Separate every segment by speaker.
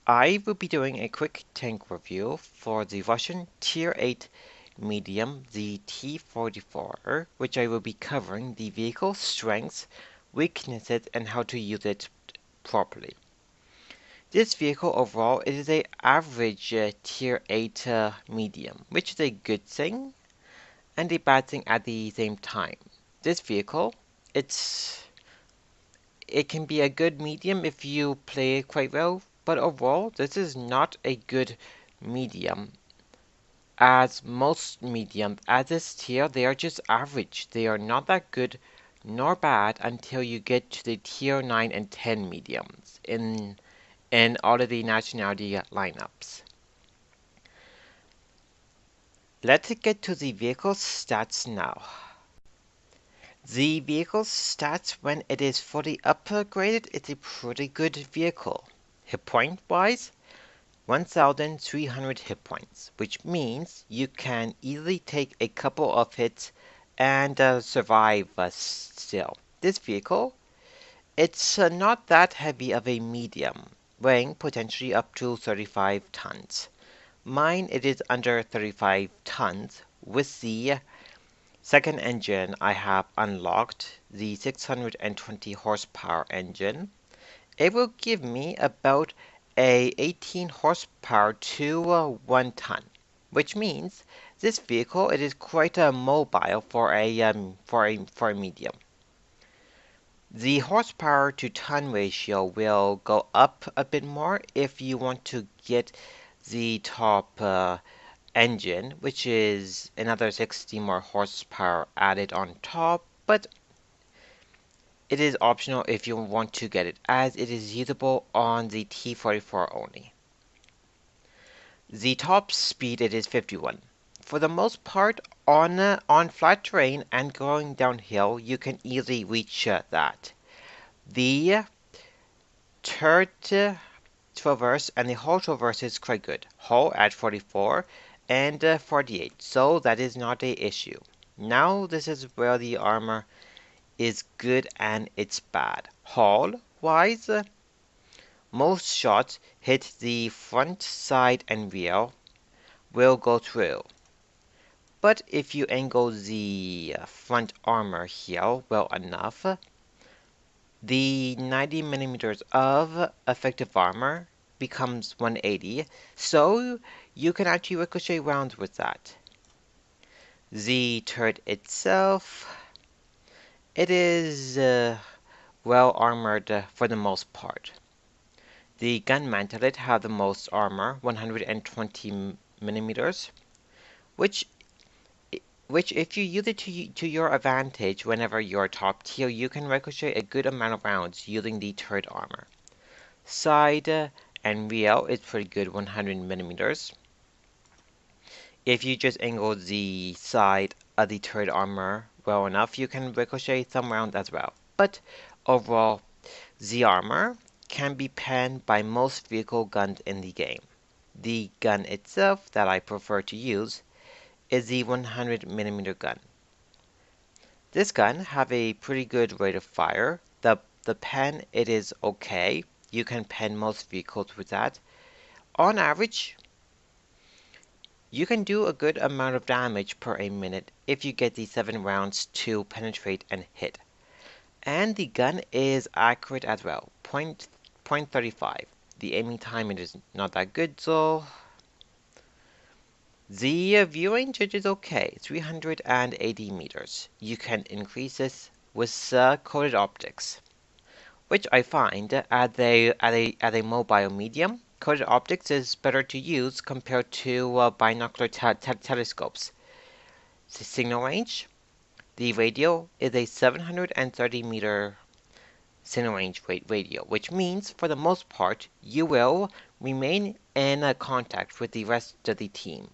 Speaker 1: I will be doing a quick tank review for the Russian Tier 8 medium, the T-44, which I will be covering the vehicle strengths, weaknesses, and how to use it properly. This vehicle overall, it is a average Tier 8 medium, which is a good thing and a bad thing at the same time. This vehicle, it can be a good medium if you play it quite well, but overall, this is not a good medium. As most mediums at this tier, they are just average. They are not that good nor bad until you get to the tier 9 and 10 mediums in all of the nationality lineups. Let's get to the vehicle stats now. The vehicle stats when it is fully upgraded, it's a pretty good vehicle. Hit point wise, 1,300 hit points, which means you can easily take a couple of hits and survive still. This vehicle, it's not that heavy of a medium, weighing potentially up to 35 tons. Mine, it is under 35 tons with the second engine I have unlocked, the 620 horsepower engine. It will give me about a 18 horsepower to 1 ton, which means this vehicle it is quite mobile for a medium. The horsepower to ton ratio will go up a bit more if you want to get the top engine, which is another 60 more horsepower added on top, but it is optional if you want to get it, as it is usable on the T-44 only. The top speed it is 51. For the most part, on flat terrain and going downhill, you can easily reach that. The third traverse and the whole traverse is quite good. Whole at 44 and 48, so that is not a issue. Now this is where the armor is good and it's bad. Hull wise, most shots hit the front, side, and rear will go through. But if you angle the front armor here well enough, the 90 millimeters of effective armor becomes 180, so you can actually ricochet rounds with that. The turret itself, it is well armored for the most part. The gun mantelet have the most armor, 120 millimeters, which if you use it to your advantage whenever you're top tier, you can ricochet a good amount of rounds using the turret armor. Side and rear is pretty good, 100 millimeters. If you just angle the side of the turret armor well enough, you can ricochet some rounds as well. But overall, the armor can be penned by most vehicle guns in the game. The gun itself that I prefer to use is the 100mm gun. This gun have a pretty good rate of fire. The pen, it is okay. You can pen most vehicles with that. On average, you can do a good amount of damage per a minute if you get the 7 rounds to penetrate and hit. And the gun is accurate as well, 0.35. The aiming time it is not that good, so the view range is okay, 380 meters. You can increase this with coated optics, which I find at a mobile medium, coated optics is better to use compared to binocular telescopes. The signal range, the radio is a 730 meter signal range radio, which means for the most part you will remain in contact with the rest of the team.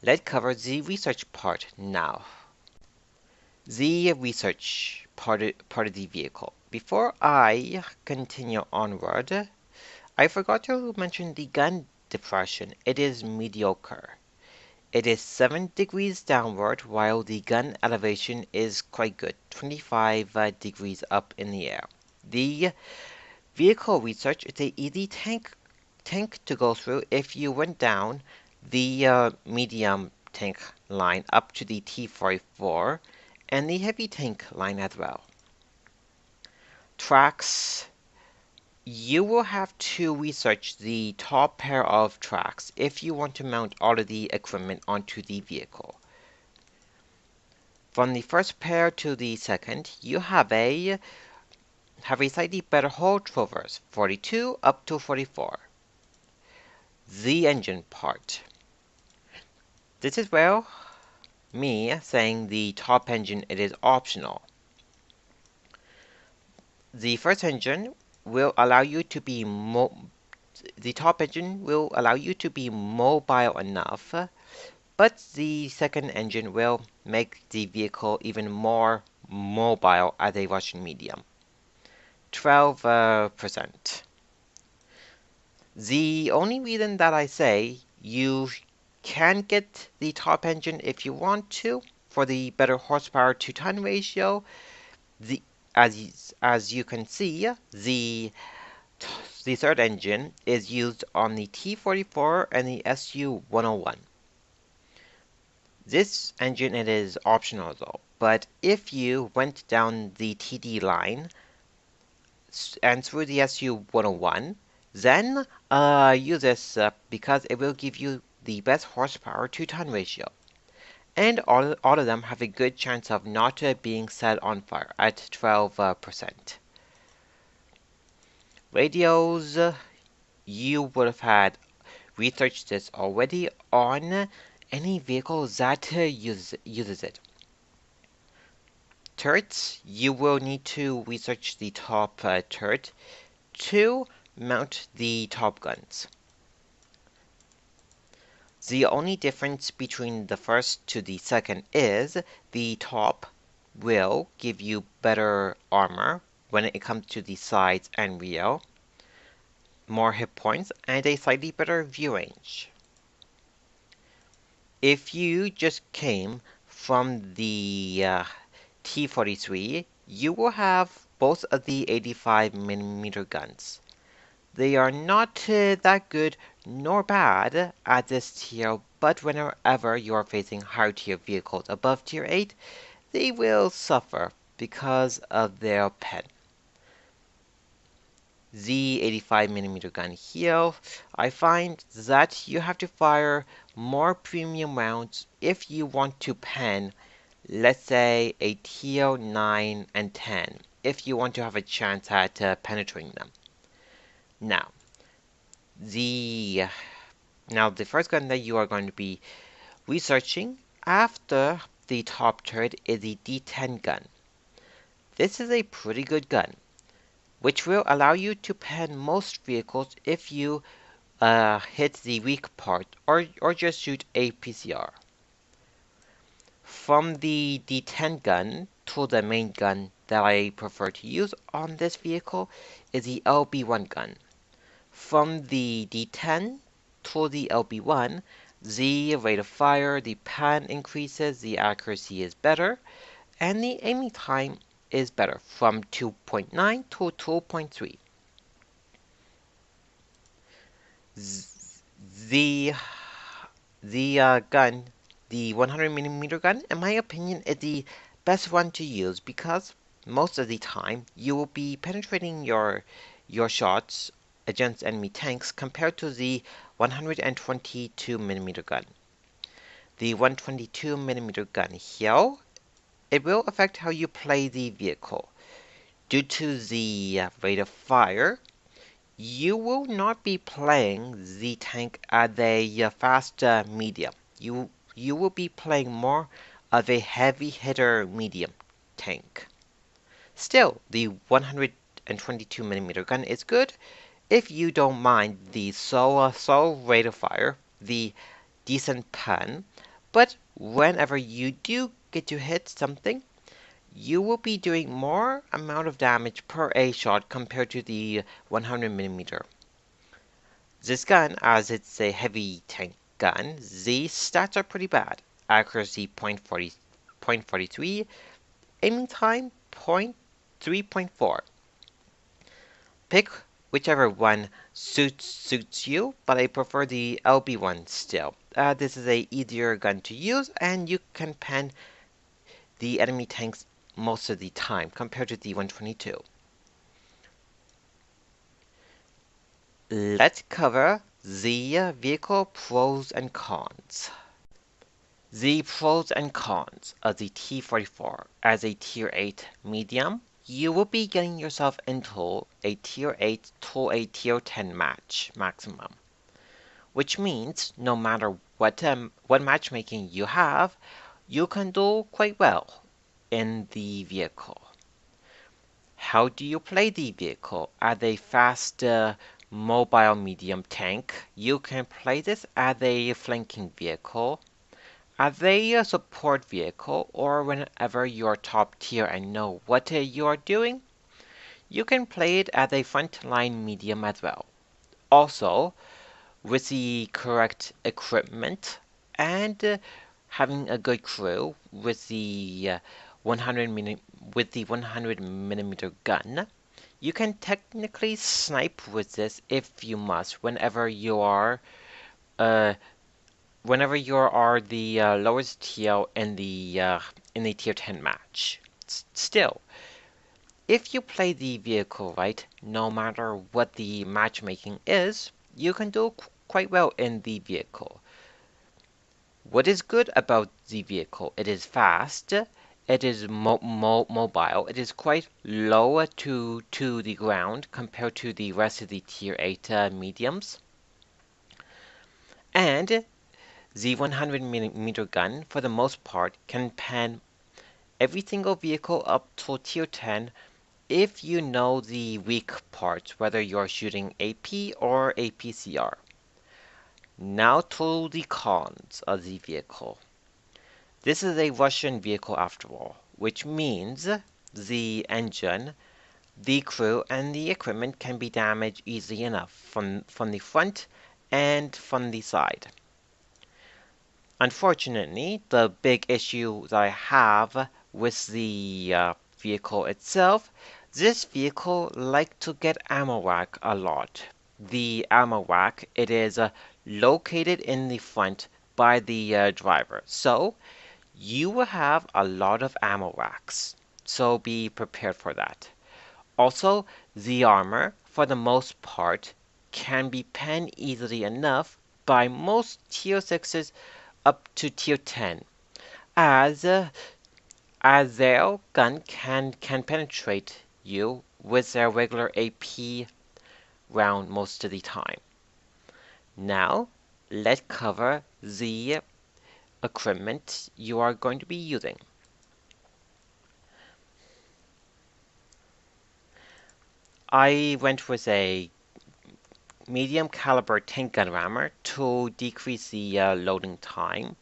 Speaker 1: Let's cover the research part now. The research part of the vehicle. Before I continue onward, I forgot to mention the gun depression. It is mediocre. It is 7 degrees downward while the gun elevation is quite good, 25 degrees up in the air. The vehicle research is a easy tank tank to go through if you went down the medium tank line up to the T-44 and the heavy tank line as well. Tracks. You will have to research the top pair of tracks if you want to mount all of the equipment onto the vehicle. From the first pair to the second, you have a slightly better whole traverse, 42 up to 44. The engine part. This is where me saying the top engine, it is optional. The first engine will allow you to be the top engine will allow you to be mobile enough, but the second engine will make the vehicle even more mobile as a Russian medium. 12%. The only reason that I say you can get the top engine if you want to for the better horsepower to ton ratio, as you can see, the third engine is used on the T-44 and the Su-101. This engine, it is optional though, but if you went down the TD line and through the Su-101, then use this because it will give you the best horsepower to ton ratio. And all of them have a good chance of not being set on fire at 12%. Radios, you would have had researched this already on any vehicle that uses it. Turrets, you will need to research the top turret to mount the top guns. The only difference between the first to the second is the top will give you better armor when it comes to the sides and rear, more hit points, and a slightly better view range. If you just came from the T-43, you will have both of the 85mm guns. They are not that good nor bad at this tier, but whenever you are facing higher tier vehicles above tier 8, they will suffer because of their pen. The 85mm gun here, I find that you have to fire more premium rounds if you want to pen, let's say, a tier 9 and 10, if you want to have a chance at penetrating them. Now, the first gun that you are going to be researching after the top turret is the D10 gun. This is a pretty good gun, which will allow you to pen most vehicles if you hit the weak part or just shoot a PCR. From the D10 gun to the main gun that I prefer to use on this vehicle is the LB1 gun. From the D10 to the LB1, the rate of fire, the pan increases, the accuracy is better, and the aiming time is better from 2.9 to 2.3. The gun, the 100mm gun, in my opinion, is the best one to use because most of the time you will be penetrating your shots against enemy tanks compared to the 122mm gun. The 122mm gun here, it will affect how you play the vehicle. Due to the rate of fire, you will not be playing the tank at a fast medium. You will be playing more of a heavy hitter medium tank. Still, the 122mm gun is good if you don't mind the slow rate of fire, the decent pan, but whenever you do get to hit something, you will be doing more amount of damage per A shot compared to the 100mm. This gun, as it's a heavy tank gun, the stats are pretty bad. Accuracy 0.43, aiming time 3.4. Pick whichever one suits you, but I prefer the LB one still. This is a easier gun to use, and you can pen the enemy tanks most of the time compared to the 122. Let's cover the vehicle pros and cons. The pros and cons of the T-44 as a Tier 8 medium. You will be getting yourself into a Tier 8 to a Tier 10 match maximum, which means no matter what matchmaking you have, you can do quite well in the vehicle. How do you play the vehicle? As a fast mobile medium tank, you can play this as a flanking vehicle, as a support vehicle, or whenever you're top tier and know what you are doing, you can play it as a frontline medium as well. Also, with the correct equipment and having a good crew with the 100 millimeter gun, you can technically snipe with this if you must uh, whenever you are the lowest tier in the tier 10 match. Still, if you play the vehicle right, no matter what the matchmaking is, you can do quite well in the vehicle. What is good about the vehicle? It is fast, it is mobile, it is quite low to the ground compared to the rest of the tier 8 mediums, and the 100 millimeter gun, for the most part, can pen every single vehicle up to tier 10 if you know the weak parts, whether you're shooting AP or APCR. Now to the cons of the vehicle. This is a Russian vehicle after all, which means the engine, the crew, and the equipment can be damaged easily enough from the front and from the side. Unfortunately, the big issue that I have with the vehicle itself, this vehicle like to get ammo rack a lot. The ammo rack, it is located in the front by the driver, so you will have a lot of ammo racks, so be prepared for that. Also, the armor, for the most part, can be penned easily enough by most tier 6s up to tier 10, as their gun can penetrate you with their regular AP round most of the time. Now, let's cover the equipment you are going to be using. I went with a medium caliber tank gun rammer to decrease the loading time,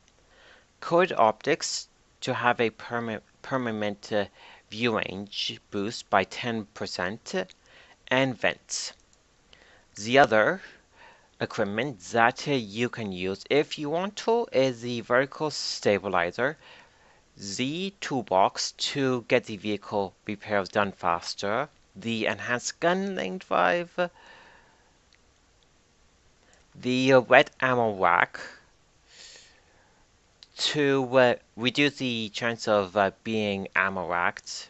Speaker 1: code optics to have a permanent view range boost by 10%, and vents. The other equipment that you can use if you want to is the vertical stabilizer, the toolbox to get the vehicle repairs done faster, the enhanced gun length drive, the wet ammo rack to reduce the chance of being ammo racked.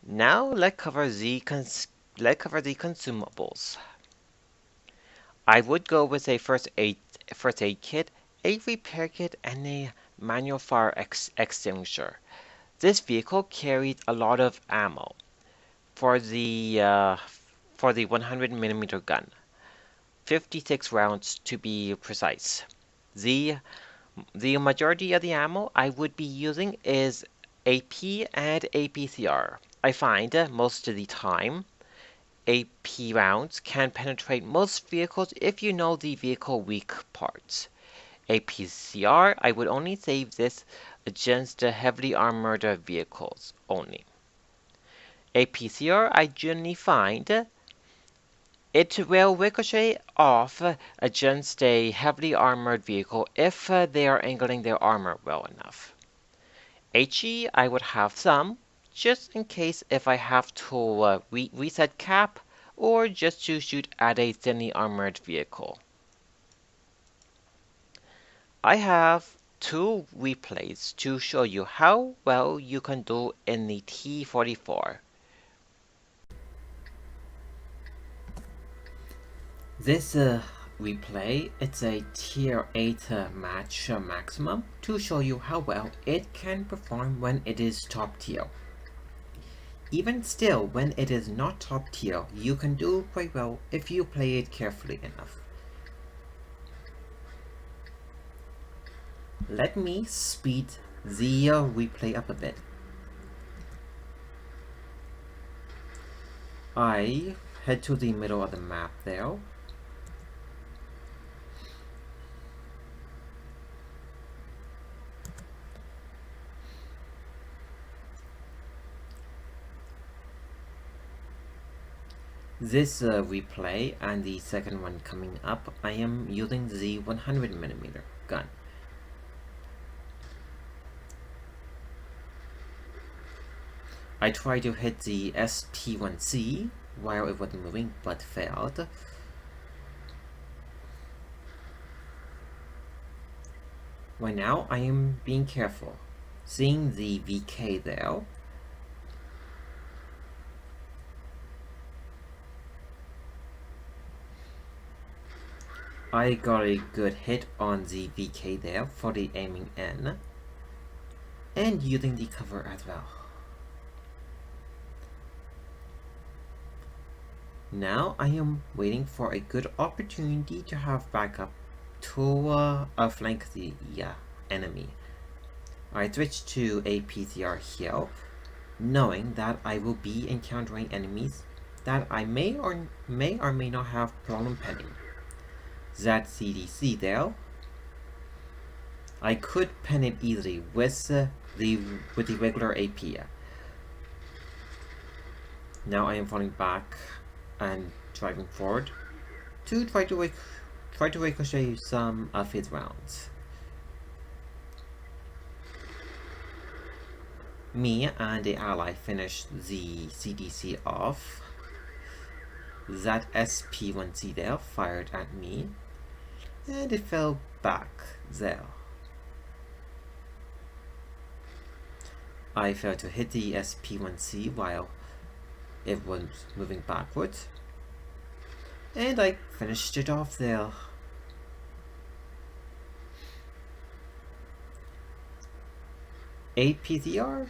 Speaker 1: Now let's cover the consumables. I would go with a first aid kit, a repair kit, and a manual fire extinguisher. This vehicle carries a lot of ammo for the 100 millimeter gun, 56 rounds to be precise. The majority of the ammo I would be using is AP and APCR. I find most of the time AP rounds can penetrate most vehicles if you know the vehicle weak parts. APCR, I would only save this against heavily armored vehicles only. APCR, I generally find it will ricochet off against a heavily armored vehicle if they are angling their armor well enough. HE, I would have some, just in case if I have to reset cap or just to shoot at a thinly armored vehicle. I have two replays to show you how well you can do in the T-44. This replay, it's a tier 8 match maximum to show you how well it can perform when it is top tier. Even still, when it is not top tier, you can do quite well if you play it carefully enough. Let me speed the replay up a bit. I head to the middle of the map there. This replay and the second one coming up, I am using the 100mm gun. I tried to hit the SP1C while it was moving but failed. Right now I am being careful. Seeing the VK there, I got a good hit on the VK there for the aiming in, and using the cover as well. Now I am waiting for a good opportunity to have backup to outflank the enemy. I switched to a PCR here, knowing that I will be encountering enemies that I may or may not have problem penning. That CDC there, I could pen it easily with the regular AP. Now I am falling back and driving forward to try to ricochet some of his rounds. Me and the ally finished the CDC off. That SP1C there fired at me, and it fell back there. I failed to hit the SP1C while it was moving backwards, and I finished it off there. A PCR?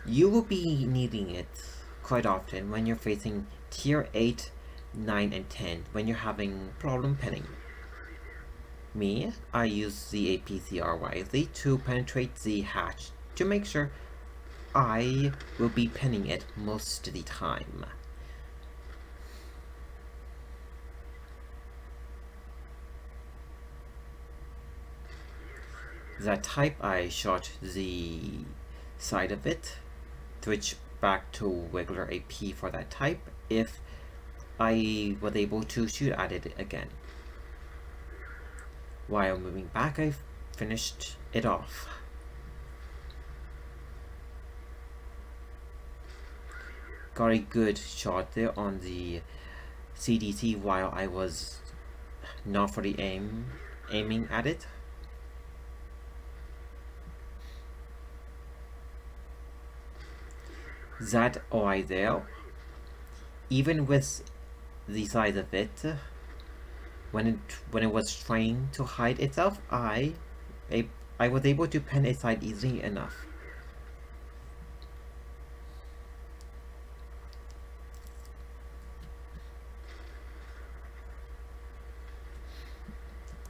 Speaker 1: You will be needing it quite often when you're facing tier 8, 9, and 10 when you're having problem penning. Me, I use the APCR wisely to penetrate the hatch to make sure I will be penning it most of the time. That type, I shot the side of it, switch back to regular AP for that type if I was able to shoot at it again. While moving back, I finished it off. Got a good shot there on the CDC while I was not fully aiming at it. That OI there, even with the size of it, when it was trying to hide itself, I was able to pen its side easily enough.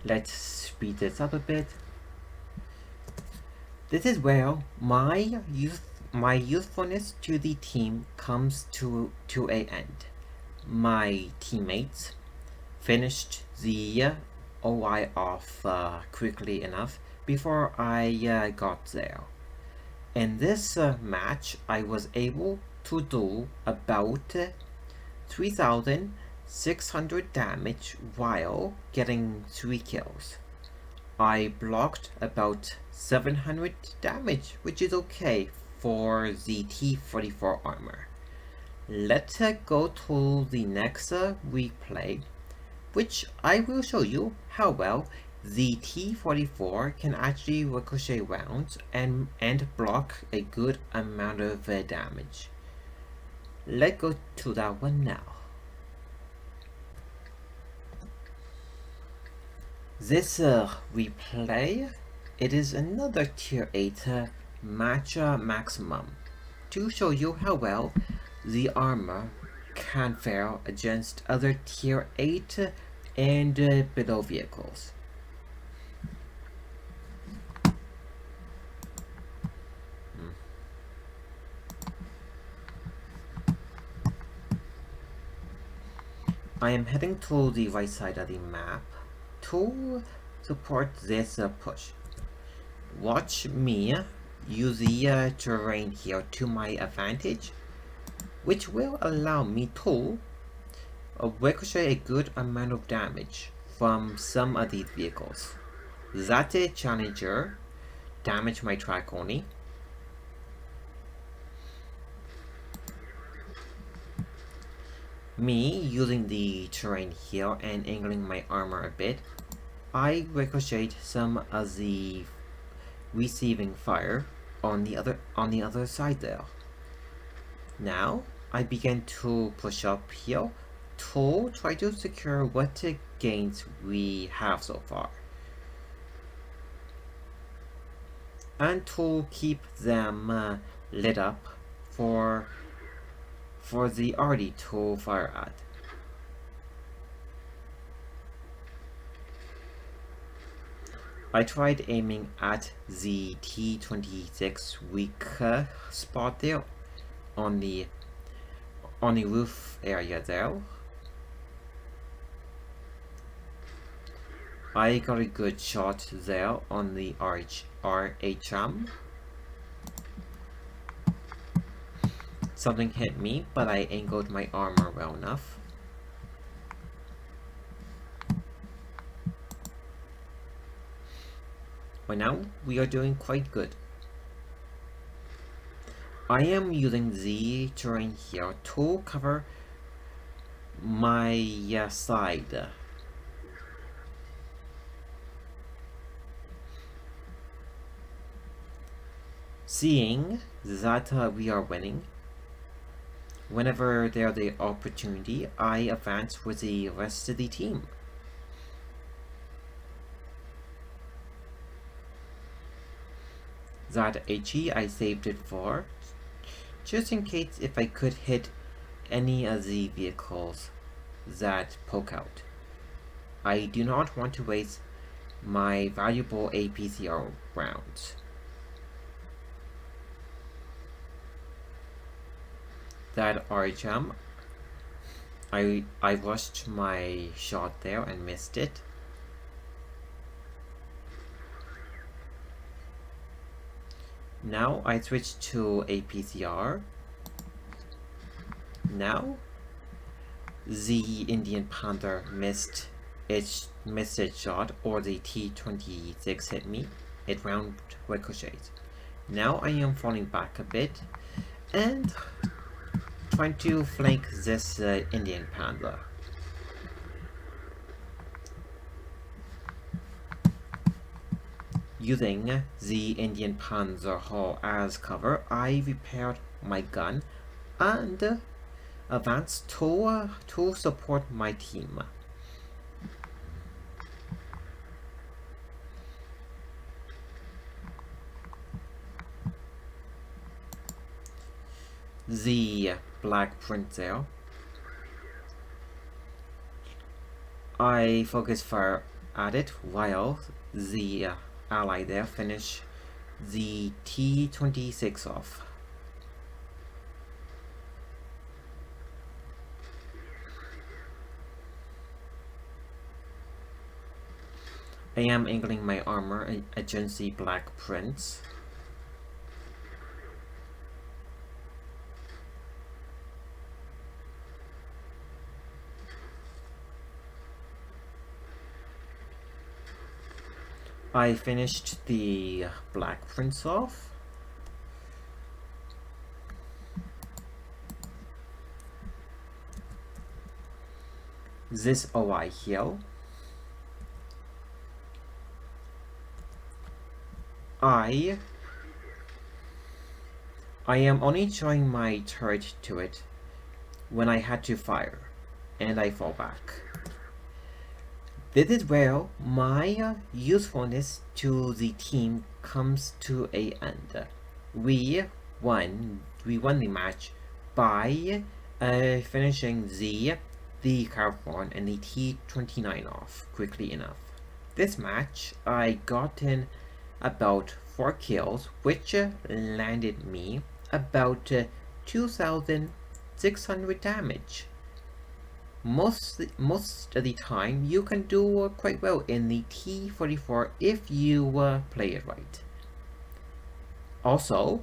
Speaker 1: Let's speed this up a bit. This is where my usefulness to the team comes to an end. My teammates finished the OI off quickly enough before I got there. In this match, I was able to do about 3,600 damage while getting 3 kills. I blocked about 700 damage, which is okay for the T-44 armor. Let's go to the next replay, which I will show you how well the T-44 can actually ricochet rounds and block a good amount of damage. Let's go to that one now. This replay, it is another tier 8 match maximum to show you how well the armor can fare against other tier 8 and below vehicles. I am heading to the right side of the map to support this push. Watch me use the terrain here to my advantage, which will allow me to ricochet a good amount of damage from some of these vehicles. That Challenger damaged my track only. Me using the terrain here and angling my armor a bit, I ricocheted some of the receiving fire on the other side there. Now I began to push up here to try to secure what gains we have so far, and to keep them lit up for the arty to fire at. I tried aiming at the T-26 weak spot there on the roof area there. I got a good shot there on the RHM. Something hit me, but I angled my armor well enough. But now we are doing quite good. I am using the terrain here to cover my side. Seeing that we are winning, whenever there's the opportunity, I advance with the rest of the team. That HE I saved it for, just in case if I could hit any of the vehicles that poke out. I do not want to waste my valuable APCR rounds. That RHM, I rushed my shot there and missed it. Now I switch to APCR. Now the Indian Panther missed its shot, or the T-26 hit me. It round ricocheted. Now I am falling back a bit and trying to flank this Indian Panther. Using the Indian Panzer hull as cover, I repaired my gun and advanced to support my team. The black print there. I focus fire at it while the ally there finish the T-26 off. I am angling my armor against the black prints. I finished the black prints off.
Speaker 2: this OI here, I I am only showing my turret to it when I had to fire, and I fall back. This is where my usefulness to the team comes to a end. We won the match by finishing the Caravan and the T-29 off quickly enough. This match I got in about 4 kills, which landed me about 2,600 damage. Most of the time, you can do quite well in the T-44 if you play it right. Also,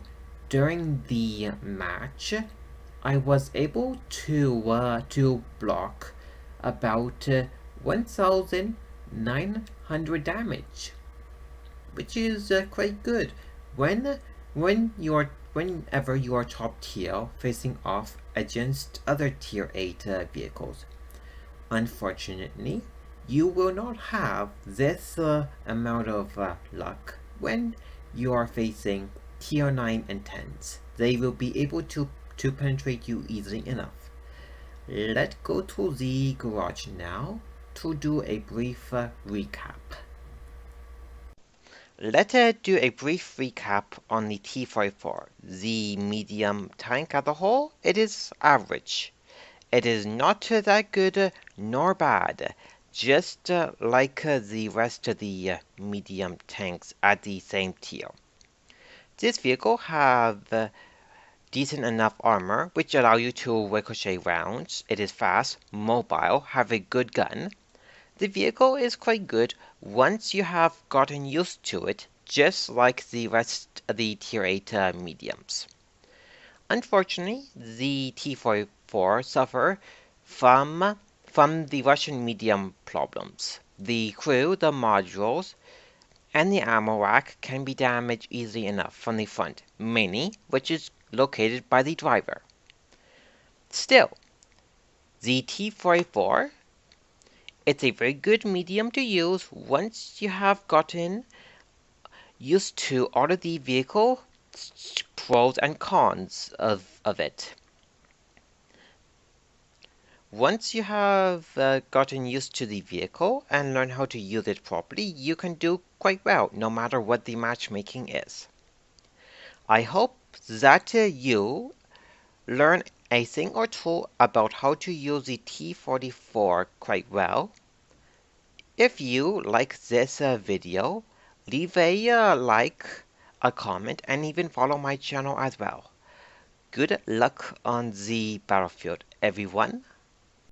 Speaker 2: during the match, I was able to block about 1,900 damage, which is quite good whenever you are top tier facing off against other tier 8 vehicles. Unfortunately, you will not have this amount of luck when you are facing tier 9 and 10s. They will be able to penetrate you easily enough. Let's go to the garage now to do a brief recap.
Speaker 1: Let's do a brief recap on the T-44. The medium tank as a whole, it is average. It is not that good nor bad, just like the rest of the medium tanks at the same tier. This vehicle have decent enough armor, which allow you to ricochet rounds. It is fast, mobile, have a good gun. The vehicle is quite good once you have gotten used to it, just like the rest of the tier 8 mediums. Unfortunately, the T-44 suffer from the Russian medium problems. The crew, the modules, and the ammo rack can be damaged easily enough from the front, mainly which is located by the driver. Still, the T-44, it's a very good medium to use once you have gotten used to all of the vehicle pros and cons of it. Once you have gotten used to the vehicle and learn how to use it properly, you can do quite well, no matter what the matchmaking is. I hope that you learn a thing or two about how to use the T-44 quite well. If you like this video, leave a like, a comment, and even follow my channel as well. Good luck on the battlefield, everyone.